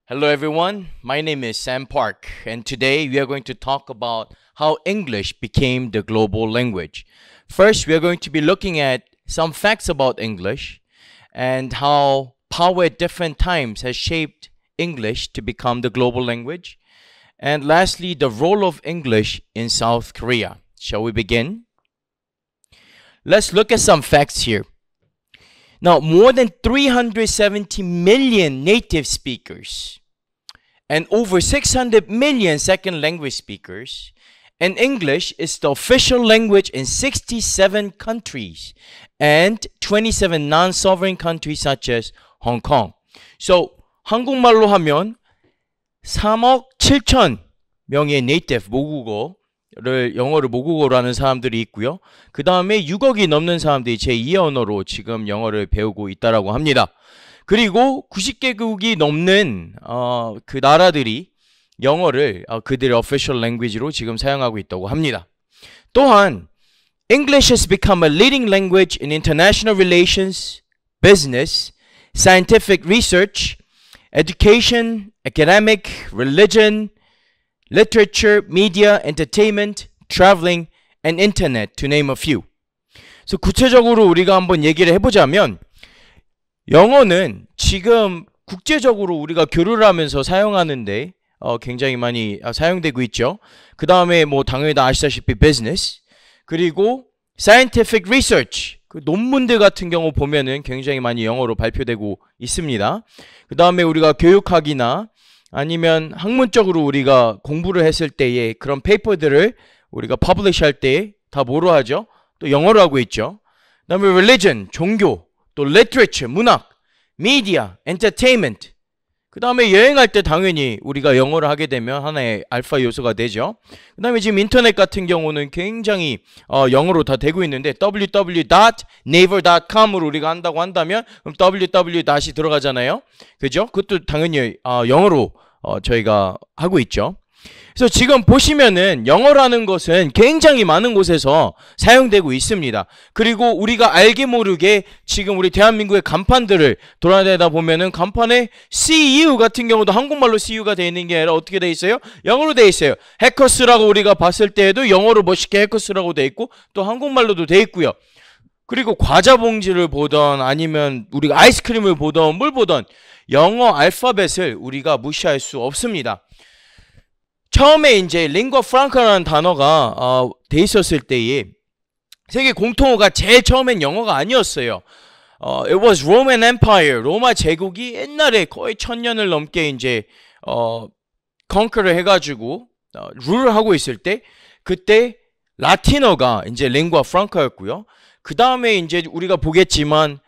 Hello everyone, my name is Sam Park and today we are going to talk about how English became the global language. First, we are going to be looking at some facts about English and how power at different times has shaped English to become the global language. And lastly, the role of English in South Korea. Shall we begin? Let's look at some facts here. Now, more than 370 million native speakers and over 600 million second language speakers, and English is the official language in 67 countries and 27 non-sovereign countries such as Hong Kong. So, 한국말로 하면 3억 7천 명의 native 영어를 모국어로 하는 사람들이 있고요. 그 다음에 6억이 넘는 사람들이 제2의 언어로 지금 영어를 배우고 있다라고 합니다. 그리고 90개국이 넘는 그 나라들이 영어를 그들의 official language로 지금 사용하고 있다고 합니다. 또한 English has become a leading language in international relations, business, scientific research, education, academic, religion, literature, media, entertainment, traveling, and internet, to name a few. 그래서 구체적으로 우리가 한번 얘기를 해보자면 영어는 지금 국제적으로 우리가 교류를 하면서 사용하는데 굉장히 많이 사용되고 있죠. 그 다음에 뭐 당연히 다 아시다시피 business, 그리고 scientific research, 그 논문들 같은 경우 보면은 굉장히 많이 영어로 발표되고 있습니다. 그 다음에 우리가 교육학이나 아니면 학문적으로 우리가 공부를 했을 때에 그런 페이퍼들을 우리가 퍼블리시 할 때 다 뭐로 하죠? 또 영어로 하고 있죠. 그 다음에 religion, 종교, 또 literature, 문학, media, entertainment, 그 다음에 여행할 때 당연히 우리가 영어를 하게 되면 하나의 알파 요소가 되죠. 그 다음에 지금 인터넷 같은 경우는 굉장히 영어로 다 되고 있는데 www.naver.com으로 우리가 한다고 한다면 그럼 www. 들어가잖아요. 그죠? 그것도 당연히 영어로 저희가 하고 있죠. 그래서 지금 보시면은 영어라는 것은 굉장히 많은 곳에서 사용되고 있습니다. 그리고 우리가 알게 모르게 지금 우리 대한민국의 간판들을 돌아다니다 보면은 간판에 CU 같은 경우도 한국말로 CU가 되어 있는 게 아니라 어떻게 되어 있어요? 영어로 되어 있어요. 해커스라고 우리가 봤을 때에도 영어로 멋있게 해커스라고 되어 있고 또 한국말로도 되어 있고요. 그리고 과자 봉지를 보던 아니면 우리가 아이스크림을 보던 뭘 보던 영어 알파벳을 우리가 무시할 수 없습니다. 처음에 이제 링과 프랑카라는 단어가 돼 있었을 때에 세계 공통어가 제일 처음엔 영어가 아니었어요. It was Roman Empire. 로마 제국이 옛날에 거의 1000년을 넘게 이제 conquer를 해가지고 룰을 하고 있을 때 그때 라틴어가 이제 링과 프랑카였고요. 그 다음에 이제 우리가 보겠지만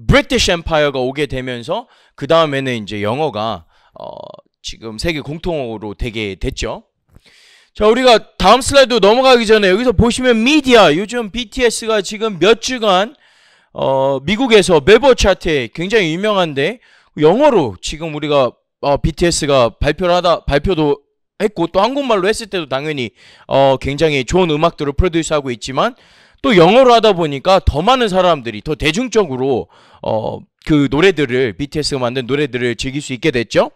British Empire가 오게 되면서 그 다음에는 이제 영어가 지금 세계 공통어로 되게 됐죠. 자, 우리가 다음 슬라이드 넘어가기 전에 여기서 보시면 미디어, 요즘 BTS가 지금 몇 주간 미국에서 빌보드 차트에 굉장히 유명한데 영어로 지금 우리가 BTS가 발표도 했고 또 한국말로 했을 때도 당연히 굉장히 좋은 음악들을 프로듀스하고 있지만 또 영어로 하다 보니까 더 많은 사람들이 더 대중적으로 그 노래들을 BTS가 만든 노래들을 즐길 수 있게 됐죠.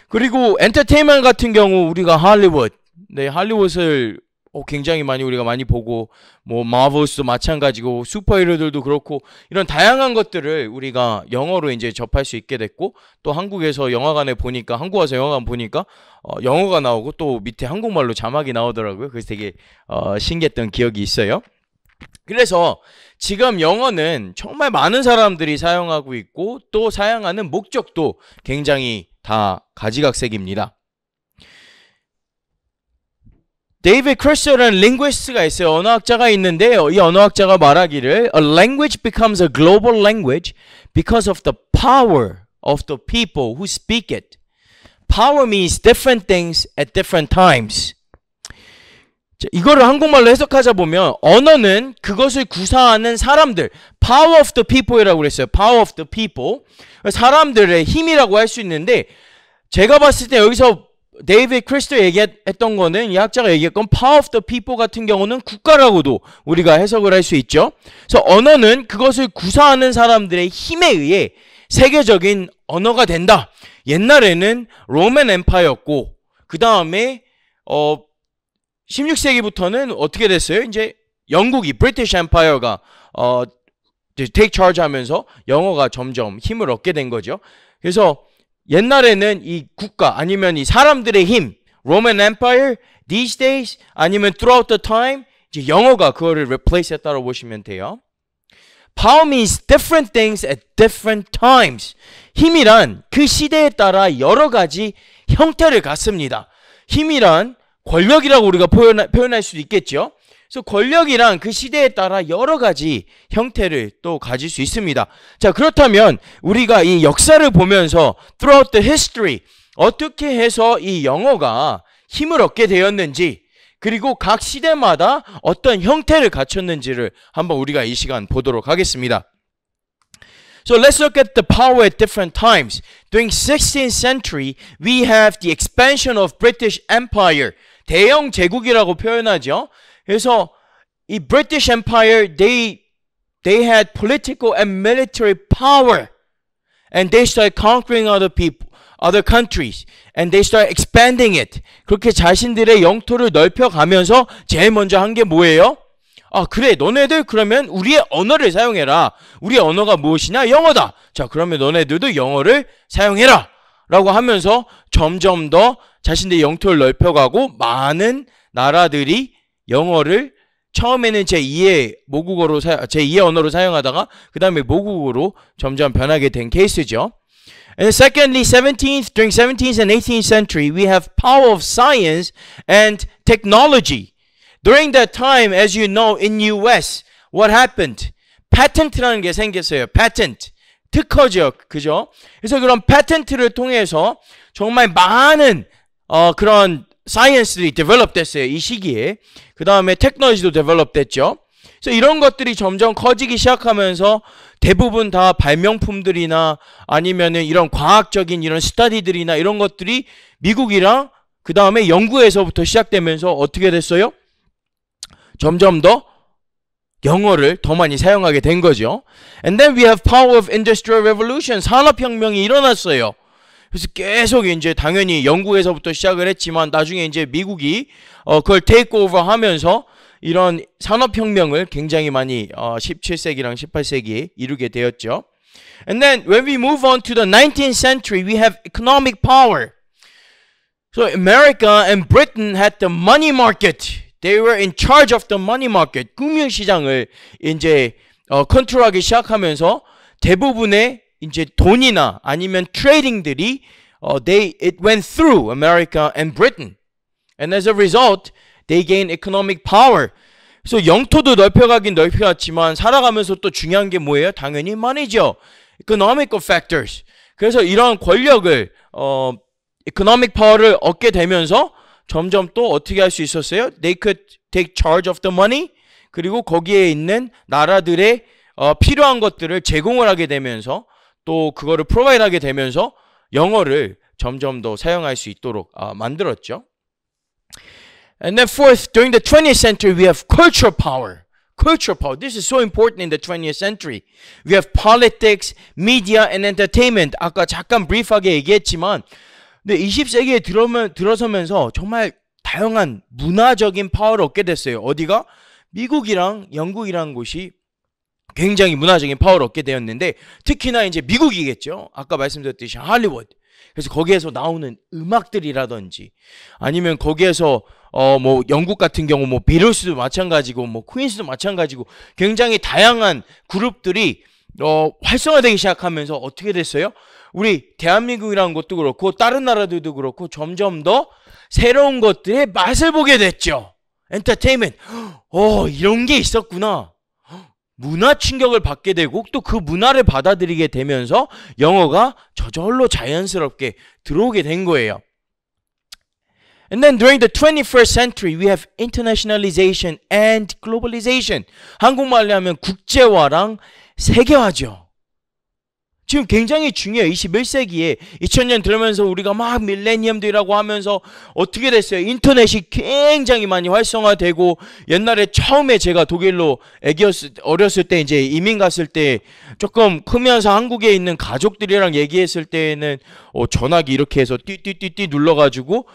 그리고 엔터테인먼트 같은 경우 우리가 할리우드, 네, 할리우드를 굉장히 우리가 많이 보고 뭐 마블스도 마찬가지고 슈퍼히어로들도 그렇고 이런 다양한 것들을 우리가 영어로 이제 접할 수 있게 됐고 또 한국에서 영화관에 보니까 한국 와서 영화관 보니까 영어가 나오고 또 밑에 한국말로 자막이 나오더라고요. 그래서 되게 신기했던 기억이 있어요. 그래서 지금 영어는 정말 많은 사람들이 사용하고 있고 또 사용하는 목적도 굉장히 다 가지각색입니다. 데이비드 크리스터라는 링귀스트가 있어요. 언어학자가 있는데요. 이 언어학자가 말하기를 A language becomes a global language because of the power of the people who speak it. Power means different things at different times. 자, 이거를 한국말로 해석하자 보면 언어는 그것을 구사하는 사람들, power of the people이라고 그랬어요. power of the people. 사람들의 힘이라고 할 수 있는데 제가 봤을 때 여기서 데이비드 크리스터 얘기했던 거는 이 학자가 얘기했던 power of the people 같은 경우는 국가라고도 우리가 해석을 할 수 있죠. 그래서 언어는 그것을 구사하는 사람들의 힘에 의해 세계적인 언어가 된다. 옛날에는 로맨 엠파이어였고 그 다음에 16세기부터는 어떻게 됐어요? 이제 영국이 브리티시 엠파이어가 take charge 하면서 영어가 점점 힘을 얻게 된 거죠. 그래서 옛날에는 이 국가 아니면 이 사람들의 힘, Roman Empire, these days 아니면 throughout the time 이제 영어가 그거를 replace 했다고 보시면 돼요. Power means different things at different times. 힘이란 그 시대에 따라 여러 가지 형태를 갖습니다. 힘이란 권력이라고 우리가 표현할 수도 있겠죠. 그래서 권력이란 그 시대에 따라 여러 가지 형태를 또 가질 수 있습니다. 자, 그렇다면 우리가 이 역사를 보면서 throughout the history 어떻게 해서 이 영어가 힘을 얻게 되었는지 그리고 각 시대마다 어떤 형태를 갖췄는지를 한번 우리가 이 시간 보도록 하겠습니다. So let's look at the power at different times. During 16th century, we have the expansion of British Empire. 대영 제국이라고 표현하죠. 그래서 이 British Empire, they had political and military power, and they started conquering other people, other countries, and they started expanding it. 그렇게 자신들의 영토를 넓혀가면서 제일 먼저 한 게 뭐예요? 아, 그래, 너네들 그러면 우리의 언어를 사용해라. 우리의 언어가 무엇이냐? 영어다. 자, 그러면 너네들도 영어를 사용해라. 라고 하면서 점점 더 자신들의 영토를 넓혀가고 많은 나라들이 영어를 처음에는 제2의 모국어로 제2의 언어로 사용하다가 그 다음에 모국어로 점점 변하게 된 케이스죠. And secondly, during 17th and 18th century, we have power of science and technology. During that time, as you know, in US, what happened? patent라는 게 생겼어요. patent. 특허죠. 그죠? 그래서 그런 patent를 통해서 정말 많은 그런 사이언스들이 develop 됐어요. 이 시기에. 그 다음에 테크놀로지도 develop 됐죠. 그래서 이런 것들이 점점 커지기 시작하면서 대부분 다 발명품들이나 아니면은 이런 과학적인 이런 스터디들이나 이런 것들이 미국이랑 그 다음에 영국에서부터 시작되면서 어떻게 됐어요? 점점 더 영어를 더 많이 사용하게 된 거죠. And then we have power of industrial revolution. 산업혁명이 일어났어요. 그래서 계속 이제 당연히 영국에서부터 시작을 했지만 나중에 이제 미국이 그걸 take over 하면서 이런 산업혁명을 굉장히 많이 17세기랑 18세기에 이루게 되었죠. And then when we move on to the 19th century, we have economic power. So America and Britain had the money market. They were in charge of the money market. 금융시장을 이제 컨트롤하기 시작하면서 대부분의 이제 돈이나 아니면 트레이딩들이 it went through America and Britain. And as a result, they gained economic power. 그래서 영토도 넓혀가긴 넓혀갔지만 살아가면서 또 중요한 게 뭐예요? 당연히 money죠. Economical factors. 그래서 이런 권력을 economic power를 얻게 되면서 점점 또 어떻게 할 수 있었어요? They could take charge of the money. 그리고 거기에 있는 나라들의 필요한 것들을 제공을 하게 되면서 또 그거를 provide 하게 되면서 영어를 점점 더 사용할 수 있도록 만들었죠. And then fourth, during the 20th century, we have cultural power. Cultural power. This is so important in the 20th century. We have politics, media, and entertainment. 아까 잠깐 브리프하게 얘기했지만 근데 20세기에 들어서면서 정말 다양한 문화적인 파워를 얻게 됐어요. 어디가? 미국이랑 영국이라는 곳이 굉장히 문화적인 파워를 얻게 되었는데 특히나 이제 미국이겠죠. 아까 말씀드렸듯이 할리우드. 그래서 거기에서 나오는 음악들이라든지 아니면 거기에서 뭐 영국 같은 경우 뭐 비틀스도 마찬가지고 뭐 퀸스도 마찬가지고 굉장히 다양한 그룹들이 활성화되기 시작하면서 어떻게 됐어요? 우리 대한민국이라는 것도 그렇고 다른 나라들도 그렇고 점점 더 새로운 것들의 맛을 보게 됐죠. 엔터테인먼트. 이런 게 있었구나. 문화 충격을 받게 되고 또 그 문화를 받아들이게 되면서 영어가 저절로 자연스럽게 들어오게 된 거예요. And then during the 21st century, we have internationalization and globalization. 한국말로 하면 국제화랑 세계화죠. 지금 굉장히 중요해요. 21세기에 2000년 들으면서 우리가 막 밀레니엄들이라고 하면서 어떻게 됐어요? 인터넷이 굉장히 많이 활성화되고, 옛날에 처음에 제가 독일로 어렸을 때 이제 이민 갔을 때 조금 크면서 한국에 있는 가족들이랑 얘기했을 때에는 전화기 이렇게 해서 띠띠띠띠 눌러가지고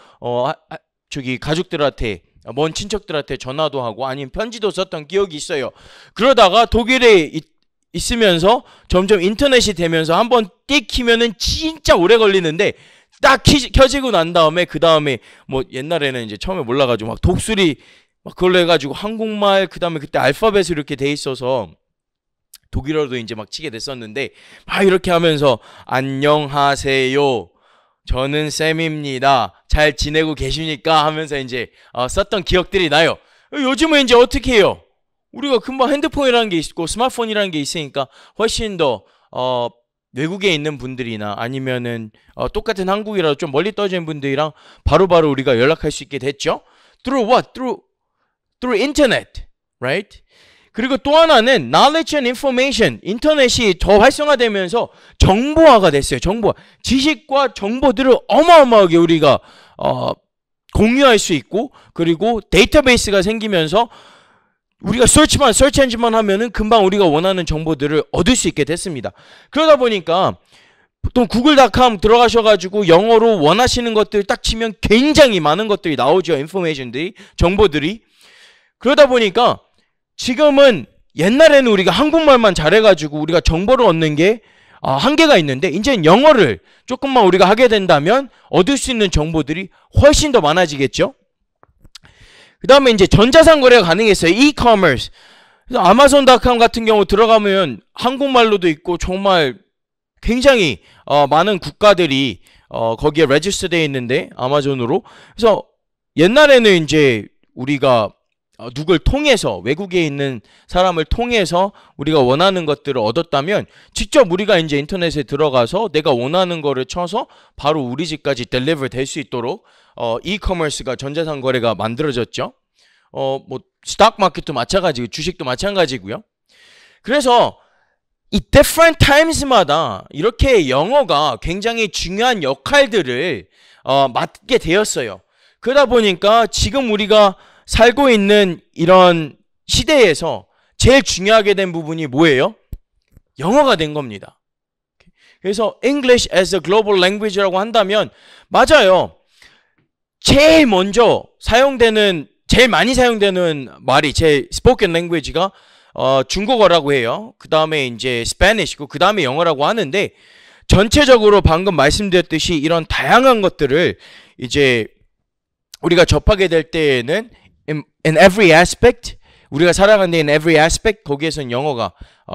저기 가족들한테, 먼 친척들한테 전화도 하고 아니면 편지도 썼던 기억이 있어요. 그러다가 독일에 있으면서 점점 인터넷이 되면서 한번 띡 키면은 진짜 오래 걸리는데, 딱 켜지고 난 다음에 그 다음에 뭐 옛날에는 이제 처음에 몰라가지고 막 독수리 막 그걸로 해가지고 한국말, 그 다음에 그때 알파벳으로 이렇게 돼 있어서 독일어도 이제 막 치게 됐었는데, 막 이렇게 하면서 안녕하세요, 저는 쌤입니다, 잘 지내고 계십니까 하면서 이제 썼던 기억들이 나요. 요즘은 이제 어떻게 해요? 우리가 금방 핸드폰이라는 게 있고 스마트폰이라는 게 있으니까 훨씬 더 외국에 있는 분들이나 아니면은 똑같은 한국이라도 좀 멀리 떨어진 분들이랑 바로바로 우리가 연락할 수 있게 됐죠. Through what? Through internet, right? 그리고 또 하나는 knowledge and information. 인터넷이 더 활성화되면서 정보화가 됐어요. 정보화. 지식과 정보들을 어마어마하게 우리가 공유할 수 있고, 그리고 데이터베이스가 생기면서 우리가 서치 엔진만 하면은 금방 우리가 원하는 정보들을 얻을 수 있게 됐습니다. 그러다 보니까 보통 구글닷컴 들어가셔가지고 영어로 원하시는 것들 딱 치면 굉장히 많은 것들이 나오죠. 인포메이션들이, 정보들이. 그러다 보니까 지금은, 옛날에는 우리가 한국말만 잘해가지고 우리가 정보를 얻는 게 한계가 있는데, 이제는 영어를 조금만 우리가 하게 된다면 얻을 수 있는 정보들이 훨씬 더 많아지겠죠. 그 다음에 이제 전자상 거래가 가능했어요. e-commerce. 그래서 아마존닷컴 같은 경우 들어가면 한국말로도 있고 정말 굉장히 많은 국가들이 거기에 레지스터 되어 있는데, 아마존으로. 그래서 옛날에는 이제 우리가 누굴 통해서, 외국에 있는 사람을 통해서 우리가 원하는 것들을 얻었다면, 직접 우리가 이제 인터넷에 들어가서 내가 원하는 거를 쳐서 바로 우리 집까지 델리버 될 수 있도록 e-commerce가, 전자상 거래가 만들어졌죠. 뭐 스톡 마켓도 마찬가지고 주식도 마찬가지고요. 그래서 이 different times마다 이렇게 영어가 굉장히 중요한 역할들을 맡게 되었어요. 그러다 보니까 지금 우리가 살고 있는 이런 시대에서 제일 중요하게 된 부분이 뭐예요? 영어가 된 겁니다. 그래서 English as a global language라고 한다면, 맞아요. 제일 먼저 제일 많이 사용되는 말이, 제 spoken language가 중국어라고 해요. 그 다음에 이제 Spanish고, 그 다음에 영어라고 하는데, 전체적으로 방금 말씀드렸듯이 이런 다양한 것들을 이제 우리가 접하게 될 때에는 in every aspect, 우리가 살아가는 데 in every aspect, 거기에서는 영어가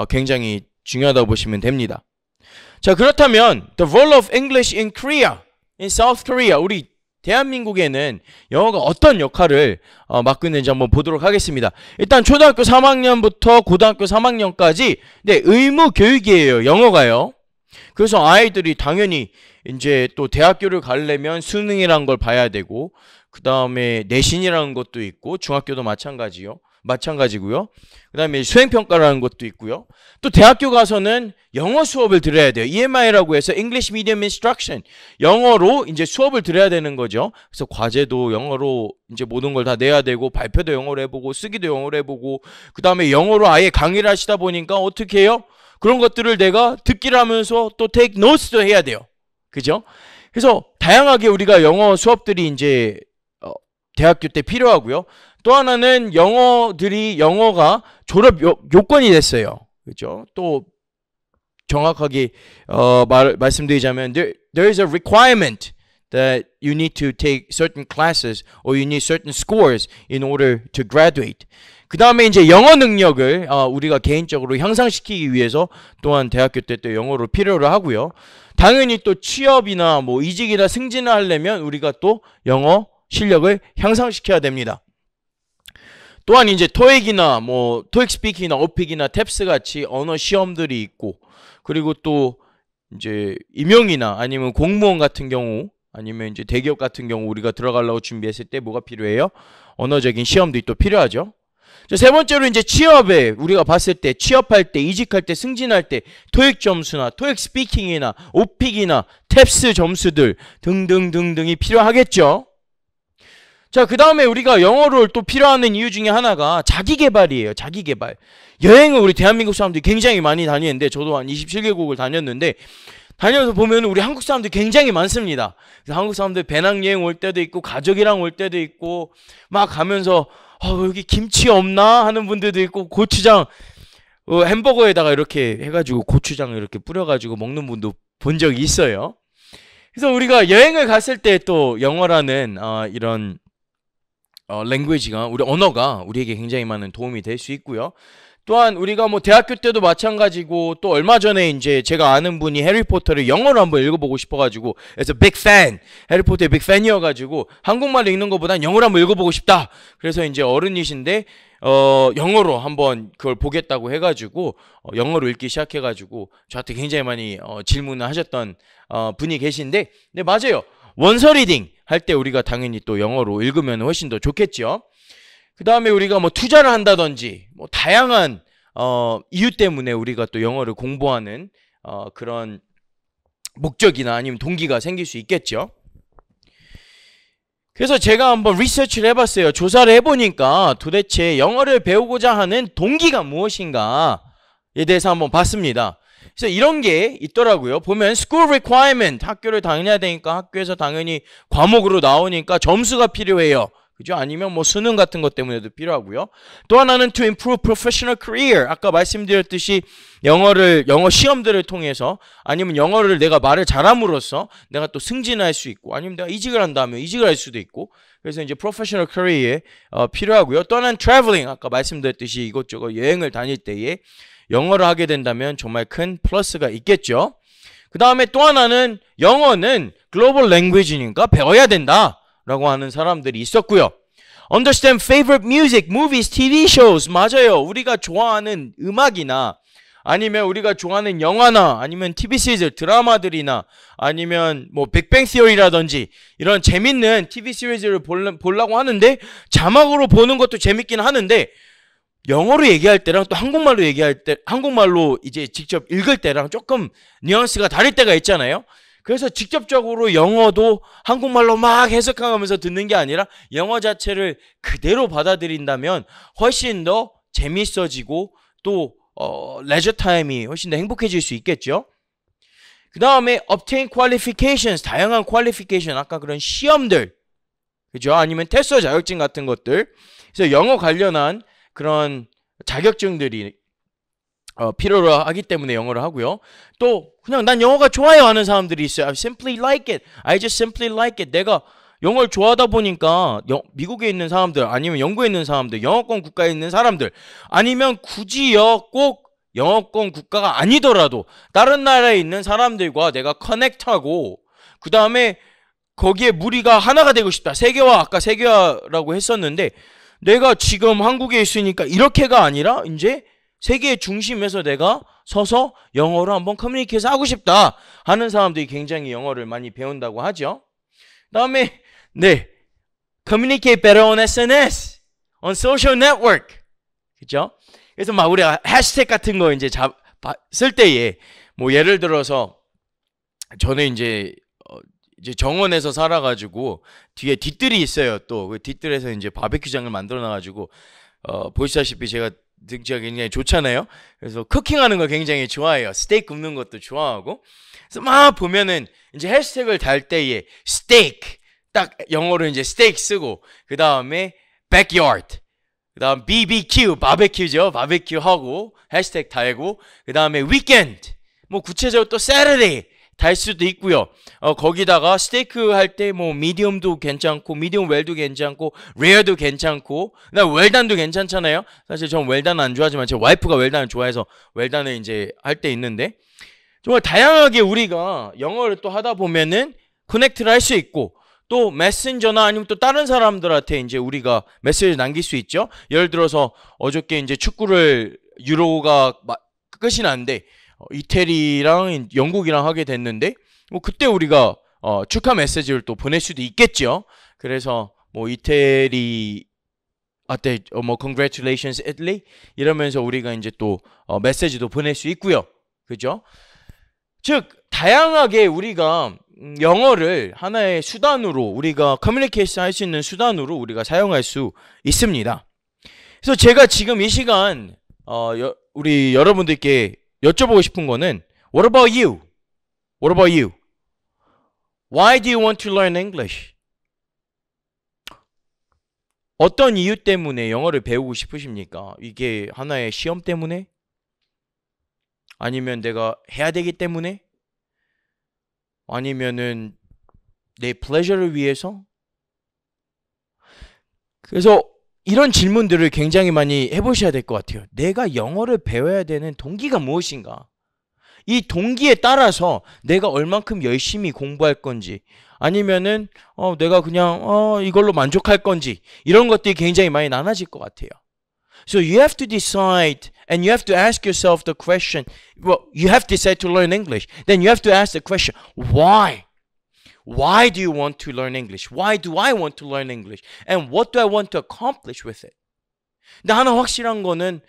굉장히 중요하다고 보시면 됩니다. 자, 그렇다면 the role of English in Korea, in South Korea, 우리 대한민국에는 영어가 어떤 역할을 맡고 있는지 한번 보도록 하겠습니다. 일단 초등학교 3학년부터 고등학교 3학년까지 의무 교육이에요, 영어가요. 그래서 아이들이 당연히 이제 또 대학교를 가려면 수능이라는 걸 봐야 되고, 그 다음에 내신이라는 것도 있고, 중학교도 마찬가지고요. 그 다음에 수행평가라는 것도 있고요. 또 대학교 가서는 영어 수업을 들어야 돼요. EMI라고 해서 English Medium Instruction. 영어로 이제 수업을 들어야 되는 거죠. 그래서 과제도 영어로 이제 모든 걸 다 내야 되고, 발표도 영어로 해보고, 쓰기도 영어로 해보고, 그 다음에 영어로 아예 강의를 하시다 보니까 어떻게 해요? 그런 것들을 내가 듣기를 하면서 또 take notes도 해야 돼요. 그죠? 그래서 다양하게 우리가 영어 수업들이 이제 대학교 때 필요하고요. 또 하나는 영어가 졸업 요건이 됐어요. 그죠? 또 정확하게 말씀드리자면 there is a requirement that you need to take certain classes or you need certain scores in order to graduate. 그 다음에 이제 영어 능력을 우리가 개인적으로 향상시키기 위해서 또한 대학교 때 또 영어를 필요로 하고요. 당연히 또 취업이나 뭐 이직이나 승진을 하려면 우리가 또 영어 실력을 향상시켜야 됩니다. 또한 이제 토익이나 뭐 토익 스피킹이나 어픽이나 탭스 같이 언어 시험들이 있고, 그리고 또 이제 임용이나 아니면 공무원 같은 경우, 아니면 이제 대기업 같은 경우 우리가 들어가려고 준비했을 때 뭐가 필요해요? 언어적인 시험들이 또 필요하죠. 자, 세 번째로 이제 취업에 우리가 봤을 때 취업할 때 이직할 때 승진할 때 토익 점수나 토익 스피킹이나 오픽이나 탭스 점수들 등등등등이 필요하겠죠. 자, 그 다음에 우리가 영어를 또 필요하는 이유 중에 하나가 자기개발이에요. 자기개발. 여행을 우리 대한민국 사람들이 굉장히 많이 다니는데 저도 한 27개국을 다녔는데 다녀서 보면 우리 한국 사람들이 굉장히 많습니다. 그래서 한국 사람들 배낭여행 올 때도 있고 가족이랑 올 때도 있고 막 가면서 여기 김치 없나 하는 분들도 있고 고추장 햄버거에다가 이렇게 해가지고 고추장을 이렇게 뿌려가지고 먹는 분도 본 적이 있어요. 그래서 우리가 여행을 갔을 때 또 영어라는 이런 랭귀지가 우리 언어가 우리에게 굉장히 많은 도움이 될 수 있고요. 또한 우리가 뭐 대학교 때도 마찬가지고 또 얼마 전에 이제 제가 아는 분이 해리포터를 영어로 한번 읽어보고 싶어가지고 그래서 빅 팬, 해리포터의 빅 팬이어가지고 한국말로 읽는 것보단 영어로 한번 읽어보고 싶다. 그래서 이제 어른이신데 영어로 한번 그걸 보겠다고 해가지고 영어로 읽기 시작해가지고 저한테 굉장히 많이 질문을 하셨던 분이 계신데 네 맞아요. 원서 리딩 할 때 우리가 당연히 또 영어로 읽으면 훨씬 더 좋겠죠. 그 다음에 우리가 뭐 투자를 한다든지 뭐 다양한 이유 때문에 우리가 또 영어를 공부하는 그런 목적이나 아니면 동기가 생길 수 있겠죠. 그래서 제가 한번 리서치를 해봤어요. 조사를 해보니까 도대체 영어를 배우고자 하는 동기가 무엇인가에 대해서 한번 봤습니다. 그래서 이런 게 있더라고요. 보면 school requirement, 학교를 다녀야 되니까 학교에서 당연히 과목으로 나오니까 점수가 필요해요. 그죠? 아니면 뭐 수능 같은 것 때문에도 필요하고요. 또 하나는 to improve professional career. 아까 말씀드렸듯이 영어 시험들을 통해서 아니면 영어를 내가 말을 잘함으로써 내가 또 승진할 수 있고 아니면 내가 이직을 한다면 이직을 할 수도 있고 그래서 이제 professional career에 필요하고요. 또 하나는 traveling. 아까 말씀드렸듯이 이것저것 여행을 다닐 때에 영어를 하게 된다면 정말 큰 플러스가 있겠죠. 그 다음에 또 하나는 영어는 글로벌 랭귀지니까 배워야 된다 라고 하는 사람들이 있었고요. Understand favorite music, movies, TV shows. 맞아요. 우리가 좋아하는 음악이나 아니면 우리가 좋아하는 영화나 아니면 TV 시리즈, 드라마들이나 아니면 뭐 빅뱅 시어리라든지 이런 재밌는 TV 시리즈를 보려고 하는데 자막으로 보는 것도 재밌긴 하는데 영어로 얘기할 때랑 또 한국말로 얘기할 때 한국말로 이제 직접 읽을 때랑 조금 뉘앙스가 다를 때가 있잖아요. 그래서 직접적으로 영어도 한국말로 막 해석하면서 듣는 게 아니라 영어 자체를 그대로 받아들인다면 훨씬 더 재밌어지고 또 레저 타임이 훨씬 더 행복해질 수 있겠죠. 그 다음에 obtain qualifications, 다양한 qualification, 아까 그런 시험들, 그죠? 아니면 테스트 자격증 같은 것들. 그래서 영어 관련한 그런 자격증들이 필요로 하기 때문에 영어를 하고요. 또 그냥 난 영어가 좋아요 하는 사람들이 있어요. I simply like it. I just simply like it. 내가 영어를 좋아하다 보니까 미국에 있는 사람들 아니면 영국에 있는 사람들, 영어권 국가에 있는 사람들 아니면 굳이요 꼭 영어권 국가가 아니더라도 다른 나라에 있는 사람들과 내가 커넥트하고 그 다음에 거기에 무리가 하나가 되고 싶다. 세계화, 아까 세계화라고 했었는데 내가 지금 한국에 있으니까 이렇게가 아니라 이제 세계의 중심에서 내가 서서 영어로 한번 커뮤니케이션 하고 싶다 하는 사람들이 굉장히 영어를 많이 배운다고 하죠. 그 다음에 네, communicate better on SNS, on social network, 그죠? 그래서 막 우리가 해시태그 같은 거 이제 쓸 때에 뭐 예를 들어서 저는 이제 정원에서 살아가지고 뒤에 뒷뜰이 있어요. 또 그 뒷뜰에서 이제 바베큐장을 만들어놔가지고 보시다시피 제가 등치가 굉장히 좋잖아요. 그래서 쿠킹하는 거 굉장히 좋아해요. 스테이크 굽는 것도 좋아하고. 그래서 막 보면은 이제 해시태그를 달 때에 스테이크 딱 영어로 이제 스테이크 쓰고 그 다음에 backyard, 그 다음 BBQ 바베큐죠. 바베큐 하고 해시태그 달고 그 다음에 weekend 뭐 구체적으로 또 Saturday 달 수도 있고요. 거기다가 스테이크 할 때 뭐 미디움도 괜찮고 미디움 웰도 괜찮고 레어도 괜찮고 그다음 웰단도 괜찮잖아요. 사실 전 웰단 안 좋아하지만 제 와이프가 웰단을 좋아해서 웰단을 이제 할 때 있는데 정말 다양하게 우리가 영어를 또 하다 보면은 커넥트를 할 수 있고 또 메신저나 아니면 또 다른 사람들한테 이제 우리가 메시지를 남길 수 있죠. 예를 들어서 어저께 이제 축구를 유로가 끝이 났는데 이태리랑 영국이랑 하게 됐는데 뭐 그때 우리가 축하 메시지를 또 보낼 수도 있겠죠. 그래서 뭐 이태리 어때? 뭐 congratulations Italy 이러면서 우리가 이제 또 메시지도 보낼 수 있고요. 그죠? 즉 다양하게 우리가 영어를 하나의 수단으로 우리가 커뮤니케이션 할 수 있는 수단으로 우리가 사용할 수 있습니다. 그래서 제가 지금 이 시간 우리 여러분들께 여쭤보고 싶은 거는 What about you? What about you? Why do you want to learn English? 어떤 이유 때문에 영어를 배우고 싶으십니까? 이게 하나의 시험 때문에? 아니면 내가 해야 되기 때문에? 아니면은 내 pleasure를 위해서? 그래서 이런 질문들을 굉장히 많이 해보셔야 될 것 같아요. 내가 영어를 배워야 되는 동기가 무엇인가? 이 동기에 따라서 내가 얼만큼 열심히 공부할 건지 아니면은 내가 그냥 이걸로 만족할 건지 이런 것들이 굉장히 많이 나눠질 것 같아요. So you have to decide and you have to ask yourself the question, well, you have decided to learn English. Then you have to ask the question, why? Why do you want to learn English? Why do I want to learn English? And what do I want to accomplish with it? 근데 하나 확실한 거는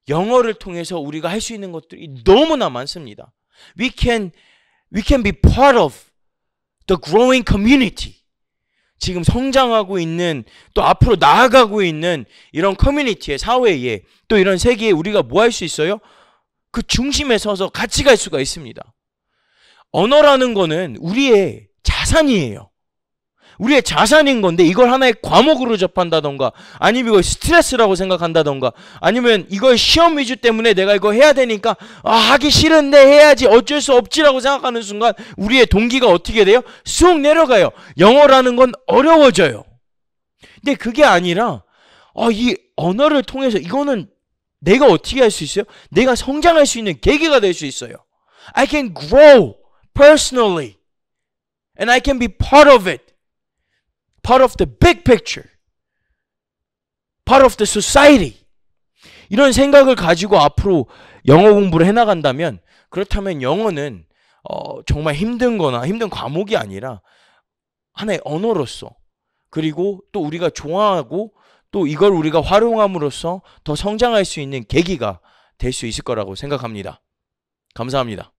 영어를 통해서 우리가 할 수 있는 것들이 너무나 많습니다. We can be part of the growing community. 지금 성장하고 있는 또 앞으로 나아가고 있는 이런 커뮤니티의 사회에 또 이런 세계에 우리가 뭐 할 수 있어요? 그 중심에 서서 같이 갈 수가 있습니다. 언어라는 거는 우리의 자산이에요. 우리의 자산인 건데 이걸 하나의 과목으로 접한다던가 아니면 이걸 스트레스라고 생각한다던가 아니면 이걸 시험 위주 때문에 내가 이거 해야 되니까 하기 싫은데 해야지 어쩔 수 없지라고 생각하는 순간 우리의 동기가 어떻게 돼요? 쑥 내려가요. 영어라는 건 어려워져요. 근데 그게 아니라 이 언어를 통해서 이거는 내가 어떻게 할 수 있어요? 내가 성장할 수 있는 계기가 될 수 있어요. I can grow personally and I can be part of it. Part of the big picture. Part of the society. 이런 생각을 가지고 앞으로 영어 공부를 해나간다면 그렇다면 영어는 정말 힘든 거나 힘든 과목이 아니라 하나의 언어로서 그리고 또 우리가 좋아하고 또 이걸 우리가 활용함으로써 더 성장할 수 있는 계기가 될 수 있을 거라고 생각합니다. 감사합니다.